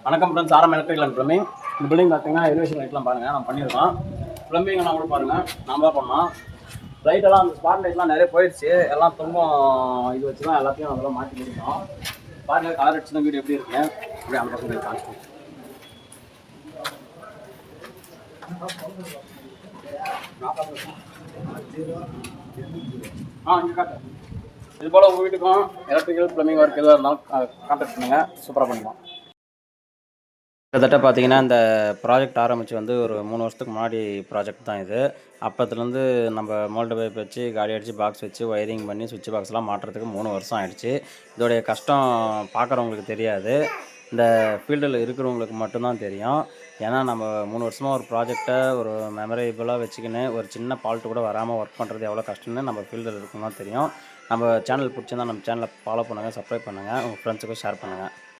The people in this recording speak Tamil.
வணக்கம் ஃப்ரெண்ட்ஸ், ஆரம் எலக்ட்ரிக்கல் அண்ட் ப்ளம்பிங். இந்த பில்டிங் பார்த்தீங்கன்னா எலிவேஷன் லைட்லாம் பாருங்கள் நம்ம பண்ணியிருக்கோம். ப்ளம்பிங்லாம் கூட பாருங்கள் நம்ம தான் பண்ணோம். லைட்டெல்லாம் அந்த ஸ்பாட் லைட்லாம் நிறைய போயிடுச்சு. எல்லாம் தும்பம் இது வச்சு தான் எல்லாத்தையும் அதெல்லாம் மாற்றி முடிச்சோம். பாருங்கள் கலர் அடிச்சு வீடியோ எப்படி இருக்குங்க அப்படியே அந்த பக்கம் காமிச்சோம். இங்கே காட்டு. இது போல் உங்கள் வீட்டுக்கும் எலக்ட்ரிக்கல் ப்ளம்பிங் ஒர்க் எதுவாக இருந்தாலும் கான்டாக்ட் பண்ணுங்கள், சூப்பராக பண்ணிக்கலாம். கிட்டத்தட்ட பார்த்தீங்கன்னா, இந்த ப்ராஜெக்ட் ஆரம்பித்து வந்து ஒரு 3 வருஷத்துக்கு முன்னாடி ப்ராஜெக்ட் தான் இது. அப்போத்துலேருந்து நம்ம மோல்டு பைப் வச்சு, காடி அடித்து பாக்ஸ் வச்சு, ஒயரிங் பண்ணி, சுவிட்ச் பாக்ஸ்லாம் மாட்டுறதுக்கு 3 வருஷம் ஆயிடுச்சு. இதோடைய கஷ்டம் பார்க்குறவங்களுக்கு தெரியாது. இந்த ஃபீல்டில் இருக்கிறவங்களுக்கு மட்டும்தான் தெரியும். ஏன்னா நம்ம 3 வருஷமாக ஒரு ப்ராஜெக்டை ஒரு மெமரேபிளாக வச்சுக்கின்னு, ஒரு சின்ன ஃபால்ட்டு கூட வராமல் ஒர்க் பண்ணுறது எவ்வளோ கஷ்டம்னு நம்ம ஃபீல்டில் இருக்கவங்க தான் தெரியும். நம்ம சேனல் பிடிச்சிருந்தா நம்ம சேனலை ஃபாலோ பண்ணுங்கள், சப்ஸ்கிரைப் பண்ணுங்கள், உங்கள் ஃப்ரெண்ட்ஸுக்கும் ஷேர் பண்ணுங்கள்.